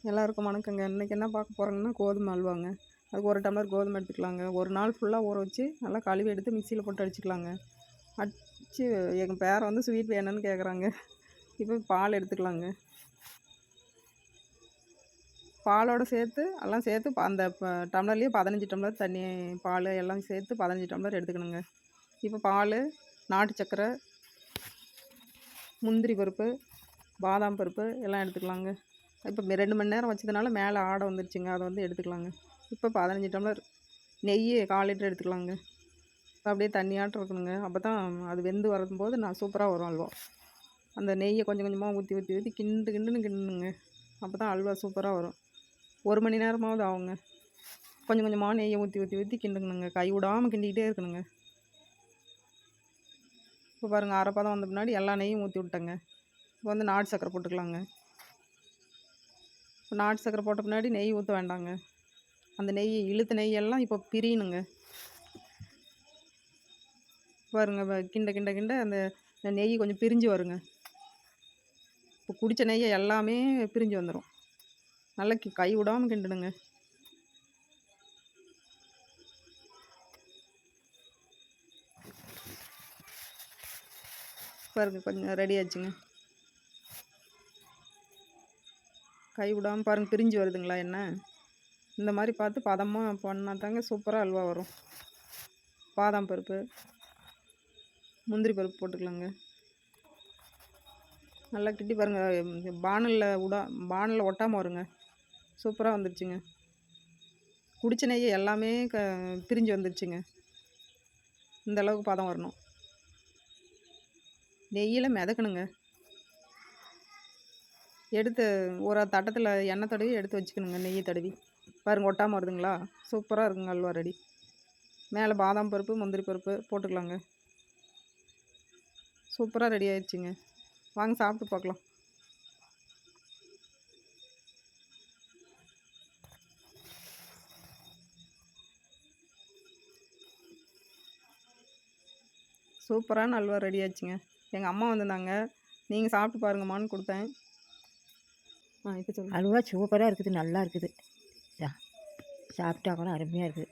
எல்லாருக்கும் வணக்கங்க. இன்றைக்கி என்ன பார்க்க போகிறோங்கன்னா கோதுமை அல்வாங்க. அதுக்கு 1 டம்ளர் கோதுமை எடுத்துக்கலாங்க. ஒரு நாள் ஃபுல்லாக ஊற வச்சு நல்லா கழுவி எடுத்து மிக்சியில் போட்டு அடிச்சுக்கலாங்க. அடித்து எங்கள் பேரன் வந்து ஸ்வீட் வேணும்னு கேட்குறாங்க. இப்போ பால் எடுத்துக்கலாங்க. பாலோடு சேர்த்து எல்லாம் சேர்த்து அந்த டம்ளர்லேயே 15 டம்ளர் தண்ணி, பால் எல்லாம் சேர்த்து 15 டம்ளர் எடுத்துக்கணுங்க. இப்போ பால், நாட்டு சர்க்கரை, முந்திரி பருப்பு, பாதாம் பருப்பு எல்லாம் எடுத்துக்கலாங்க. இப்போ 2 மணி நேரம் வச்சதுனால மேலே ஆடை வந்துருச்சுங்க. அதை வந்து எடுத்துக்கலாங்க. இப்போ 15 டம்ளர் நெய் 1/4 லிட்டர் எடுத்துக்கலாங்க. அப்படியே தண்ணியாட்டம் இருக்கணுங்க. அப்போ தான் அது வெந்து வரும்போது சூப்பராக வரும் அல்வா. அந்த நெய்யை கொஞ்சம் கொஞ்சமாக ஊற்றி ஊற்றி ஊற்றி கிண்டுன்னு கிண்டணுங்க. அப்போ தான் அல்வா சூப்பராக வரும். 1 மணி நேரமாவது ஆகுங்க. கொஞ்சம் கொஞ்சமாக நெய்யை ஊற்றி ஊற்றி ஊற்றி கிண்டுங்கணுங்க. கை விடாமல் கிண்டிக்கிட்டே இருக்கணுங்க. இப்போ பாருங்கள், அரை பதம் வந்த பின்னாடி எல்லா நெய்யும் ஊற்றி விட்டேங்க. இப்போ வந்து நாட்டு சர்க்கரை போட்டுக்கலாங்க. இப்போ நாட்டு சர்க்கரை போட்ட பின்னாடி நெய் ஊற்ற வேண்டாங்க. அந்த நெய் இழுத்த நெய்யெல்லாம் இப்போ பிரியணுங்க. பாருங்க, கிண்ட கிண்ட கிண்ட அந்த நெய் கொஞ்சம் பிரிஞ்சு வருங்க. இப்போ குடித்த நெய்யை எல்லாமே பிரிஞ்சு வந்துடும். நல்லா கை விடாமல் கிண்டணுங்க. பாருங்க, கொஞ்சம் ரெடி ஆச்சுங்க. கை விடாமல் பாருங்கள், பிரிஞ்சு வருதுங்களா என்ன? இந்த மாதிரி பார்த்து பதமாக பண்ணால் தாங்க சூப்பராக அல்வா வரும். பாதாம் பருப்பு, முந்திரி பருப்பு போட்டுக்கலாங்க. நல்லா கிட்டி பாருங்கள், பானலில் ஒட்டாமல் வருங்க. சூப்பராக வந்துடுச்சுங்க. குடிச்ச நெய் எல்லாமே பிரிஞ்சு வந்துடுச்சுங்க. இந்த அளவுக்கு பதம் வரணும். நெய்யில் மிதக்கணுங்க. எடுத்து ஒரு தட்டத்தில் எண்ணெய் தடவி எடுத்து வச்சுக்கணுங்க. நெய் தடவி பாருங்கள், ஒட்டாமல் வருதுங்களா? சூப்பராக இருக்குங்க அல்வா ரெடி. மேலே பாதாம் பருப்பு, முந்திரி பருப்பு போட்டுக்கலாங்க. சூப்பராக ரெடி ஆயிடுச்சுங்க. வாங்க சாப்பிட்டு பார்க்கலாம். சூப்பரான அல்வா ரெடி ஆச்சுங்க. எங்கள் அம்மா வந்திருந்தாங்க. நீங்கள் சாப்பிட்டு பாருங்கம்மான்னு கொடுத்தேன். இப்போ அல்வா சூப்பராக இருக்குது, நல்லா இருக்குது. சாப்பிட்டா கூட அருமையாக இருக்குது.